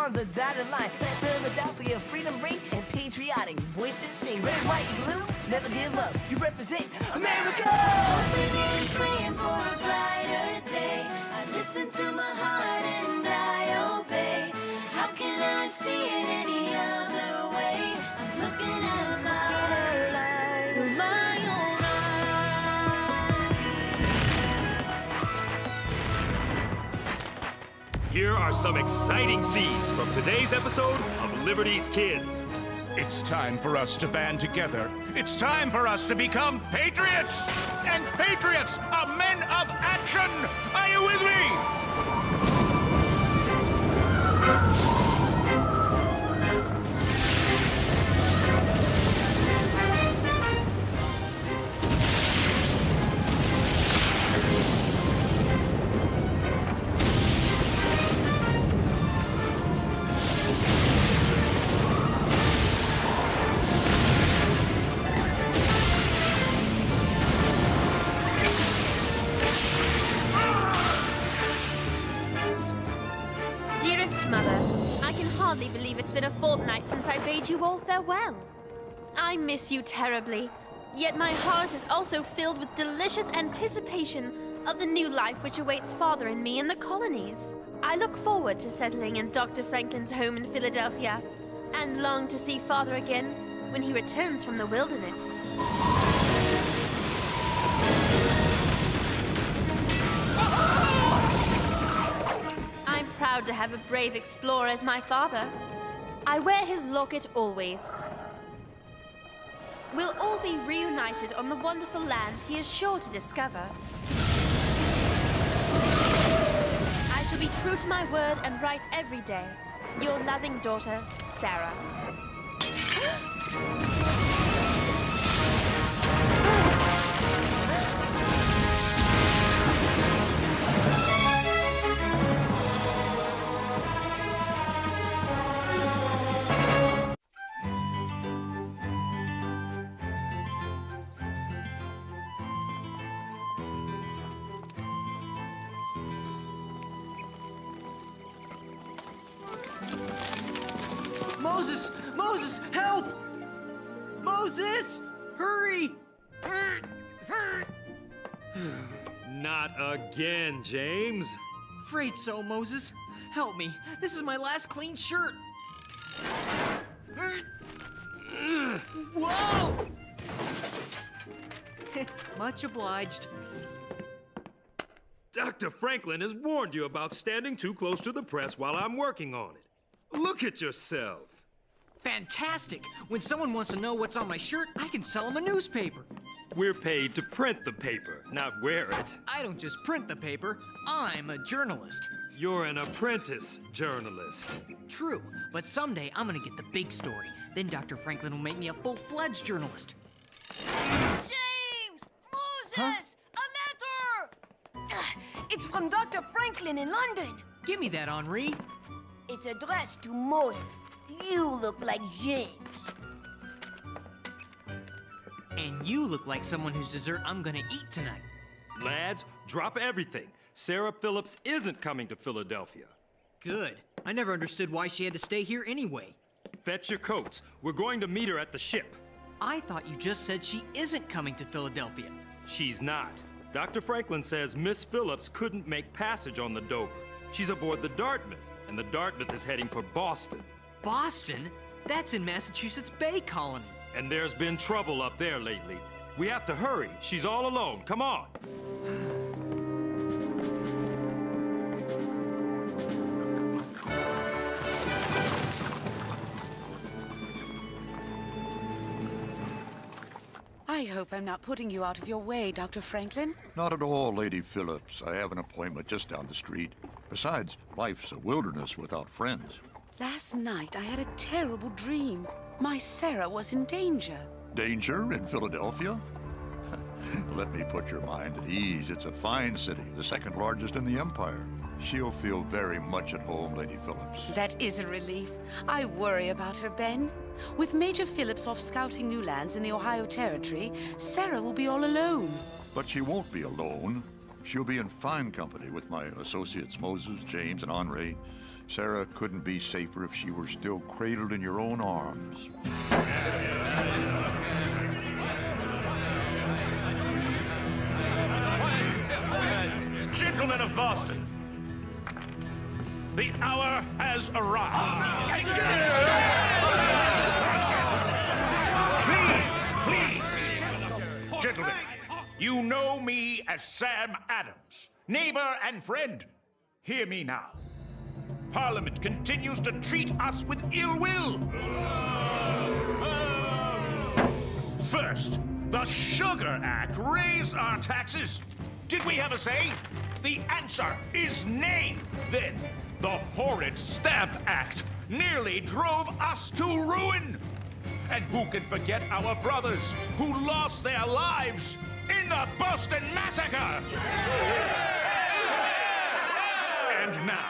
on the dotted line. Let Philadelphia freedom ring and patriotic voices sing. Red, white, blue, never give up. You represent America. Hoping and praying for a brighter day. I listen to my heart and I obey. How can I see it any other way? I'm looking at life with my own eyes. Here are some exciting scenes from today's episode of Liberty's Kids. It's time for us to band together. It's time for us to become patriots! And patriots are men of action! Are you with me? Believe it's been a fortnight since I bade you all farewell. I miss you terribly, yet my heart is also filled with delicious anticipation of the new life which awaits Father and me in the colonies. I look forward to settling in Dr. Franklin's home in Philadelphia, and long to see Father again when he returns from the wilderness. I'm proud to have a brave explorer as my father. I wear his locket always. We'll all be reunited on the wonderful land he is sure to discover. I shall be true to my word and write every day. Your loving daughter, Sarah. Moses! Moses, help! Moses! Hurry! Not again, James. Afraid so, Moses. Help me. This is my last clean shirt. Whoa! Much obliged. Dr. Franklin has warned you about standing too close to the press while I'm working on it. Look at yourself. Fantastic! When someone wants to know what's on my shirt, I can sell them a newspaper. We're paid to print the paper, not wear it. I don't just print the paper, I'm a journalist. You're an apprentice journalist. True, but someday I'm gonna get the big story. Then Dr. Franklin will make me a full-fledged journalist. James! Moses! A letter! It's from Dr. Franklin in London. Give me that, Henri. It's addressed to Moses. You look like James. And you look like someone whose dessert I'm gonna eat tonight. Lads, drop everything. Sarah Phillips isn't coming to Philadelphia. Good. I never understood why she had to stay here anyway. Fetch your coats. We're going to meet her at the ship. I thought you just said she isn't coming to Philadelphia. She's not. Dr. Franklin says Miss Phillips couldn't make passage on the Dover. She's aboard the Dartmouth, and the Dartmouth is heading for Boston. Boston? That's in Massachusetts Bay Colony. And there's been trouble up there lately. We have to hurry. She's all alone. Come on. I hope I'm not putting you out of your way, Dr. Franklin. Not at all, Lady Phillips. I have an appointment just down the street. Besides, life's a wilderness without friends. Last night I had a terrible dream. My Sarah was in danger. Danger in Philadelphia? Let me put your mind at ease. It's a fine city, the second largest in the empire. She'll feel very much at home, Lady Phillips. That is a relief. I worry about her, Ben. With Major Phillips off scouting new lands in the Ohio Territory, Sarah will be all alone. But she won't be alone. She'll be in fine company with my associates Moses, James, and Henri. Sarah couldn't be safer if she were still cradled in your own arms. Gentlemen of Boston, the hour has arrived. Please. Gentlemen, you know me as Sam Adams, neighbor and friend. Hear me now. Parliament continues to treat us with ill will. First, the Sugar Act raised our taxes. Did we have a say? The answer is nay. Then, the horrid Stamp Act nearly drove us to ruin. And who can forget our brothers who lost their lives in the Boston Massacre? And now,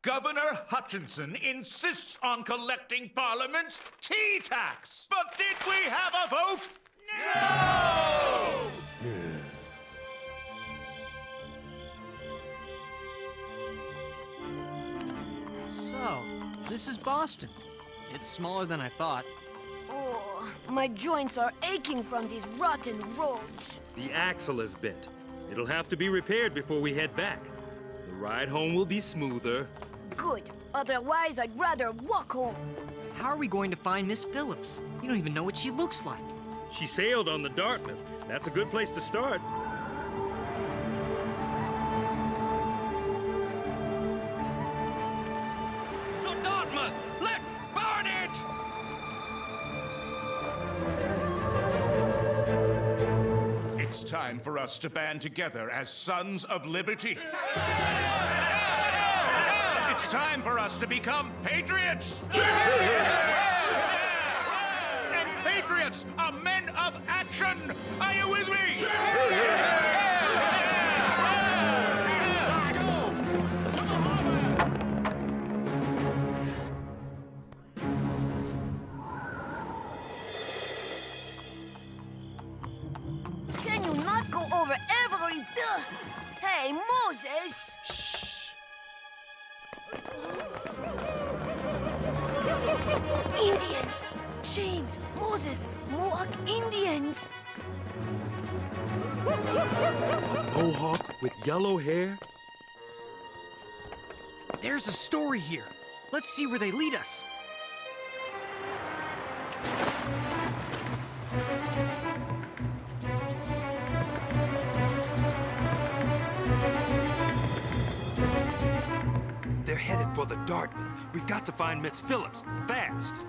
Governor Hutchinson insists on collecting Parliament's tea tax. But did we have a vote? No! So, this is Boston. It's smaller than I thought. Oh, my joints are aching from these rotten roads. The axle is bent. It'll have to be repaired before we head back. The ride home will be smoother. Good. Otherwise, I'd rather walk home. How are we going to find Miss Phillips? You don't even know what she looks like. She sailed on the Dartmouth. That's a good place to start. The Dartmouth! Let's burn it! It's time for us to band together as sons of liberty. It's time for us to become patriots! And patriots are men of action! Are you with me? Let's go! Can you not go over every... Hey, Moses! Indians! James, Moses, Mohawk Indians! A mohawk with yellow hair? There's a story here. Let's see where they lead us. They're headed for the Dartmouth. We've got to find Miss Phillips, fast.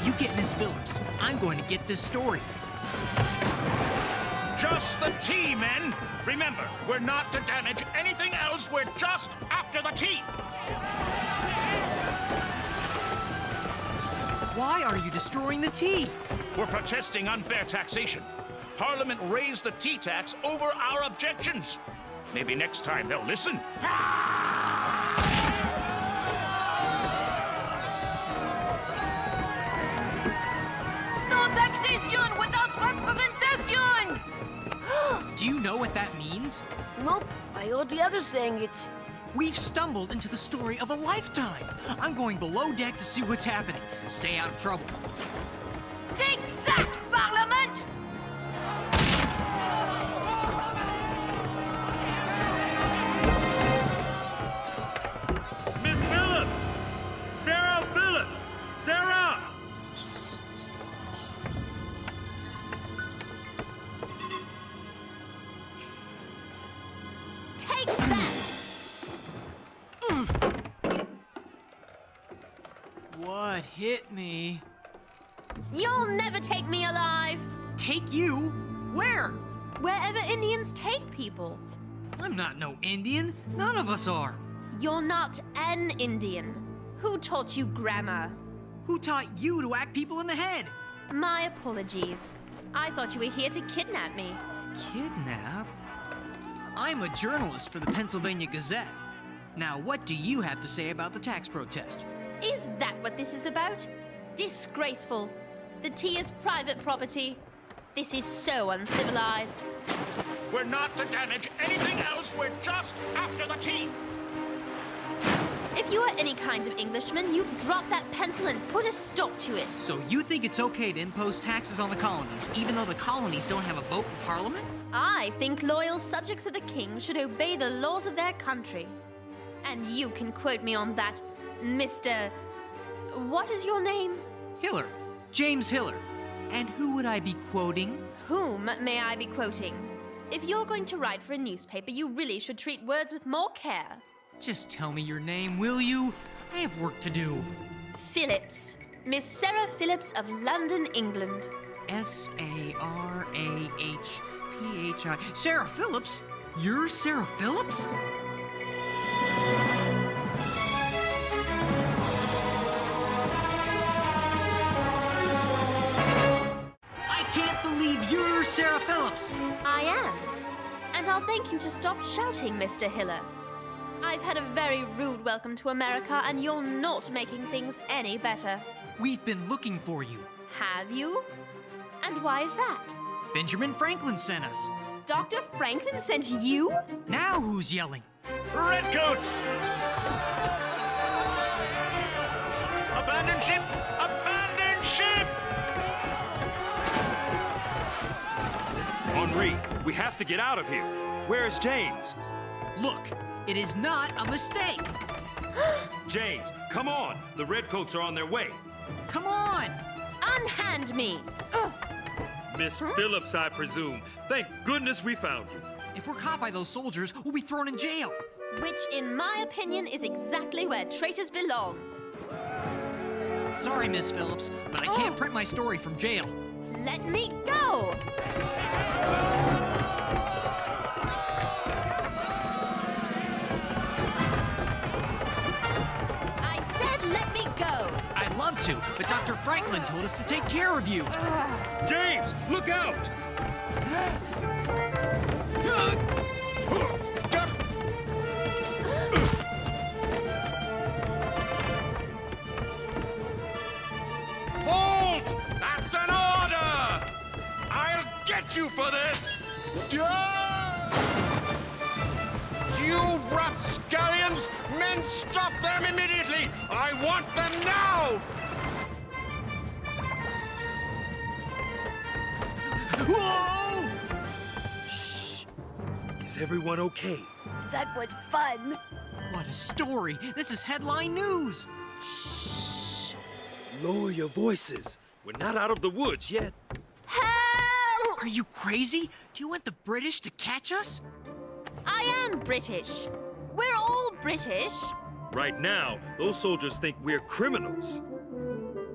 You get Miss Phillips. I'm going to get this story. Just the tea, men! Remember, we're not to damage anything else. We're just after the tea. Why are you destroying the tea? We're protesting unfair taxation. Parliament raised the tea tax over our objections. Maybe next time they'll listen. No taxation without representation! Do you know what that means? Nope, I heard the others saying it. We've stumbled into the story of a lifetime. I'm going below deck to see what's happening. Stay out of trouble. Take that, Parliament! Miss Phillips! Sarah Phillips! Sarah! Take that! What hit me? You'll never take me alive! Take you? Where? Wherever Indians take people. I'm not no Indian. None of us are. You're not an Indian. Who taught you grammar? Who taught you to whack people in the head? My apologies. I thought you were here to kidnap me. Kidnap? I'm a journalist for the Pennsylvania Gazette. Now, what do you have to say about the tax protest? Is that what this is about? Disgraceful. The tea is private property. This is so uncivilized. We're not to damage anything else. We're just after the tea. If you are any kind of Englishman, you drop that pencil and put a stop to it. So you think it's okay to impose taxes on the colonies, even though the colonies don't have a vote in Parliament? I think loyal subjects of the king should obey the laws of their country. And you can quote me on that, Mr. What is your name? Hiller. James Hiller. And who would I be quoting? Whom may I be quoting? If you're going to write for a newspaper, you really should treat words with more care. Just tell me your name, will you? I have work to do. Phillips. Miss Sarah Phillips of London, England. S-A-R-A-H-P-H-I. Sarah Phillips? You're Sarah Phillips? I can't believe you're Sarah Phillips! I am. And I'll thank you to stop shouting, Mr. Hiller. I've had a very rude welcome to America, and you're not making things any better. We've been looking for you. Have you? And why is that? Benjamin Franklin sent us. Dr. Franklin sent you? Now who's yelling? Redcoats! Abandon ship! Abandon ship! Henri, we have to get out of here. Where's James? Look, it is not a mistake. James, come on. The redcoats are on their way. Come on! Unhand me! Ugh. Miss Phillips, I presume. Thank goodness we found you. If we're caught by those soldiers, we'll be thrown in jail. Which, in my opinion, is exactly where traitors belong. Sorry, Miss Phillips, but I can't print my story from jail. Let me go! I said let me go! I'd love to, but Dr. Franklin told us to take care of you. James, look out! Hold! That's an order! I'll get you for this! You rapscallions! Men, stop them immediately! I want them now! Whoa! Shh. Is everyone okay? That was fun. What a story! This is headline news! Shh. Lower your voices. We're not out of the woods yet. Help! Are you crazy? Do you want the British to catch us? I am British. We're all British. Right now, those soldiers think we're criminals.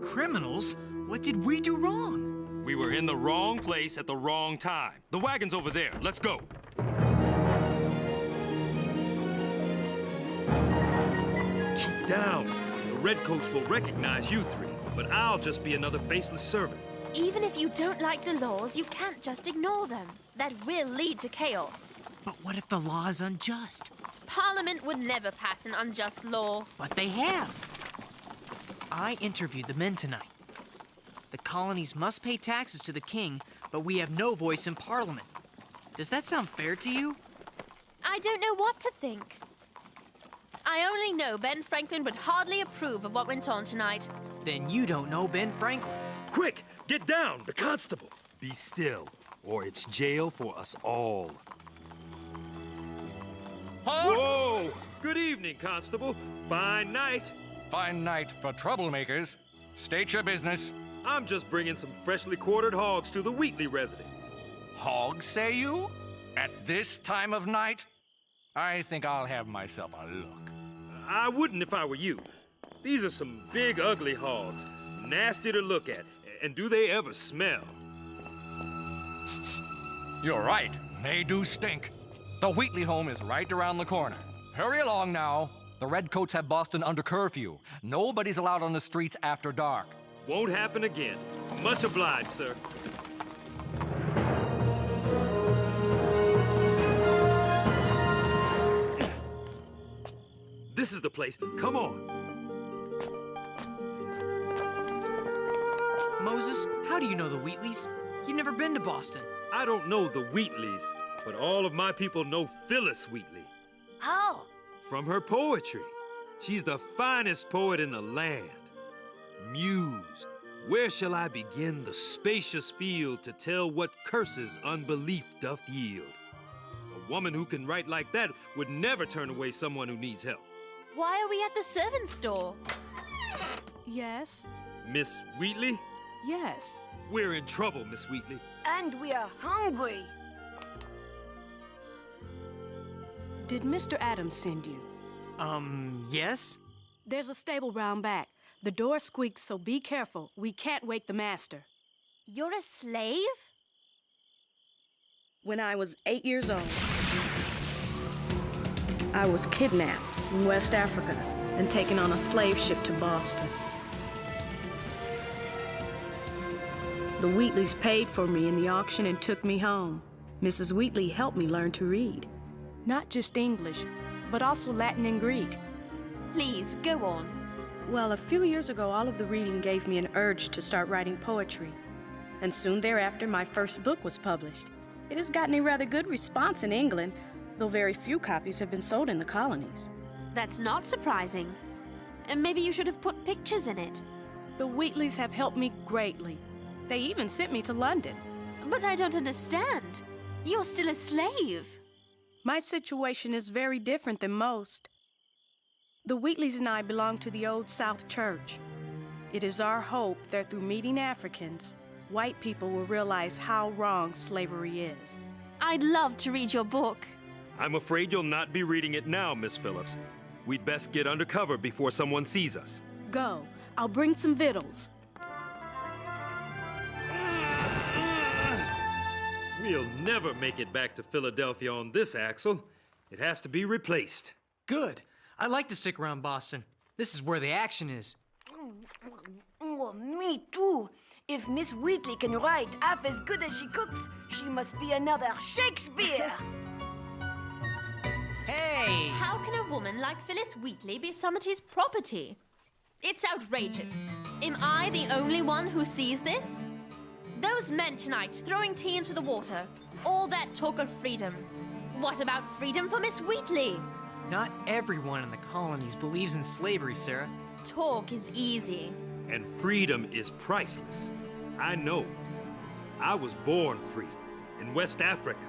Criminals? What did we do wrong? We were in the wrong place at the wrong time. The wagon's over there. Let's go. Keep down. The redcoats will recognize you three, but I'll just be another faceless servant. Even if you don't like the laws, you can't just ignore them. That will lead to chaos. But what if the law is unjust? Parliament would never pass an unjust law. But they have. I interviewed the men tonight. The colonies must pay taxes to the king, but we have no voice in Parliament. Does that sound fair to you? I don't know what to think. I only know Ben Franklin would hardly approve of what went on tonight. Then you don't know Ben Franklin. Quick, get down, the constable. Be still, or it's jail for us all. Whoa! Good evening, Constable. Fine night. Fine night for troublemakers. State your business. I'm just bringing some freshly quartered hogs to the Wheatley residence. Hogs, say you? At this time of night? I think I'll have myself a look. I wouldn't if I were you. These are some big, ugly hogs. Nasty to look at. And do they ever smell? You're right. They do stink. The Wheatley home is right around the corner. Hurry along now. The redcoats have Boston under curfew. Nobody's allowed on the streets after dark. Won't happen again. Much obliged, sir. This is the place. Come on. Moses, how do you know the Wheatleys? You've never been to Boston. I don't know the Wheatleys, but all of my people know Phyllis Wheatley. How? From her poetry. She's the finest poet in the land. Muse, where shall I begin the spacious field to tell what curses unbelief doth yield? A woman who can write like that would never turn away someone who needs help. Why are we at the servants' door? Yes, Miss Wheatley? yes. We're in trouble, Miss Wheatley. And we are hungry. Did Mr. Adams send you? Yes? There's a stable round back. The door squeaks, so be careful. We can't wake the master. You're a slave? When I was 8 years old, I was kidnapped in West Africa and taken on a slave ship to Boston. The Wheatleys paid for me in the auction and took me home. Mrs. Wheatley helped me learn to read. Not just English, but also Latin and Greek. Please, go on. Well, a few years ago, all of the reading gave me an urge to start writing poetry. And soon thereafter, my first book was published. It has gotten a rather good response in England, though very few copies have been sold in the colonies. That's not surprising. And maybe you should have put pictures in it. The Wheatleys have helped me greatly. They even sent me to London. But I don't understand. You're still a slave. My situation is very different than most. The Wheatleys and I belong to the Old South Church. It is our hope that through meeting Africans, white people will realize how wrong slavery is. I'd love to read your book. I'm afraid you'll not be reading it now, Miss Phillips. We'd best get under cover before someone sees us. Go. I'll bring some victuals. We'll never make it back to Philadelphia on this axle. It has to be replaced. Good. I like to stick around Boston. This is where the action is. Oh, me too. If Miss Wheatley can write half as good as she cooks, she must be another Shakespeare. Hey! How can a woman like Phyllis Wheatley be somebody's property? It's outrageous. Am I the only one who sees this? Those men tonight throwing tea into the water. All that talk of freedom. What about freedom for Miss Wheatley? Not everyone in the colonies believes in slavery, Sarah. Talk is easy. And freedom is priceless. I know. I was born free in West Africa.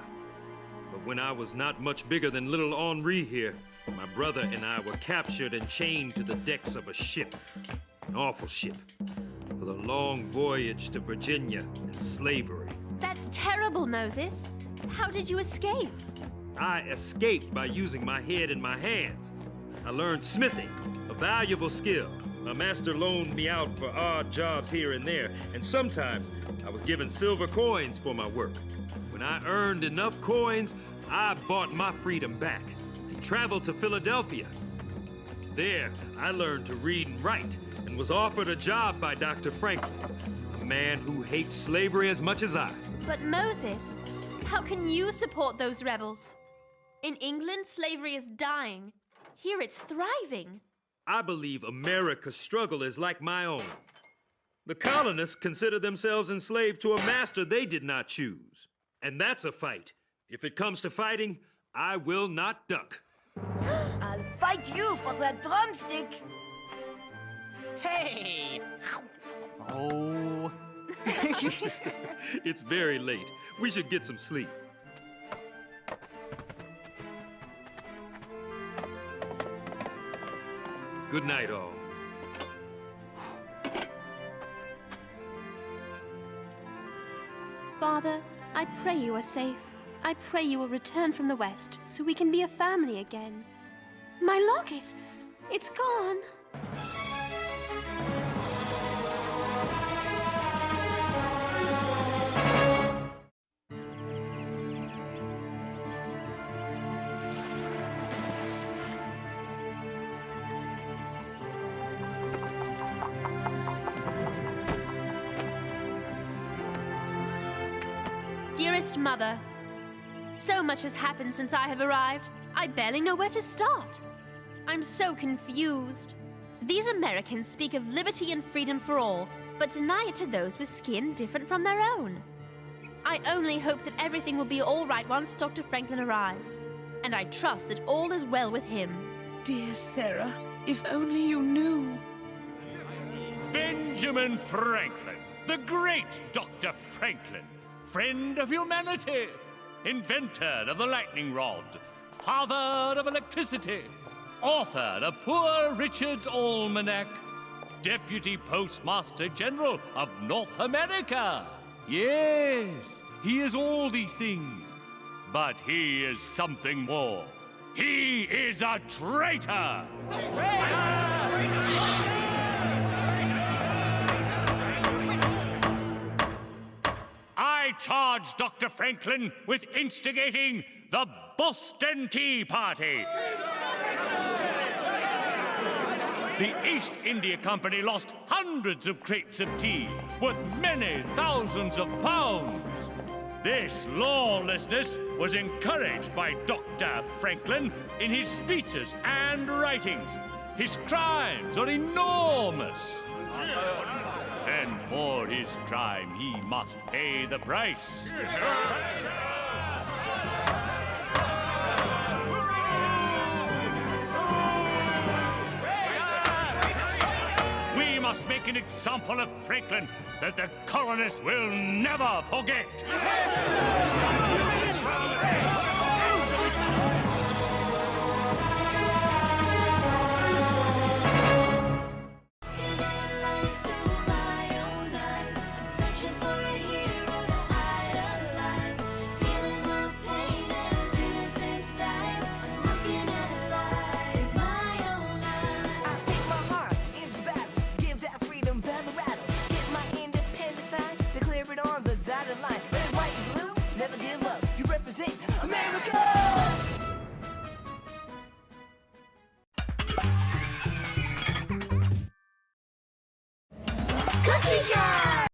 But when I was not much bigger than little Henri here, my brother and I were captured and chained to the decks of a ship. An awful ship. For the long voyage to Virginia and slavery. That's terrible, Moses. How did you escape? I escaped by using my head and my hands. I learned smithing, a valuable skill. My master loaned me out for odd jobs here and there, and sometimes I was given silver coins for my work. When I earned enough coins, I bought my freedom back and traveled to Philadelphia. There, I learned to read and write and was offered a job by Dr. Franklin, a man who hates slavery as much as I. But Moses, how can you support those rebels? In England, slavery is dying. Here it's thriving. I believe America's struggle is like my own. The colonists consider themselves enslaved to a master they did not choose. And that's a fight. If it comes to fighting, I will not duck. I'll fight you for that drumstick. Hey! Oh. It's very late. We should get some sleep. Good night, all. Father, I pray you are safe. I pray you will return from the West so we can be a family again. My locket! It's gone! Dearest Mother, so much has happened since I have arrived. I barely know where to start. I'm so confused. These Americans speak of liberty and freedom for all, but deny it to those with skin different from their own. I only hope that everything will be all right once Dr. Franklin arrives, and I trust that all is well with him. Dear Sarah, if only you knew. Benjamin Franklin, the great Dr. Franklin, friend of humanity, inventor of the lightning rod, father of electricity, author of Poor Richard's Almanac, Deputy Postmaster General of North America. Yes, he is all these things, but he is something more. He is a traitor! I charge Dr. Franklin with instigating the Boston Tea Party. The East India Company lost hundreds of crates of tea, worth many thousands of pounds. This lawlessness was encouraged by Dr. Franklin in his speeches and writings. His crimes are enormous. And for his crime, he must pay the price. We must make an example of Franklin that the colonists will never forget. America!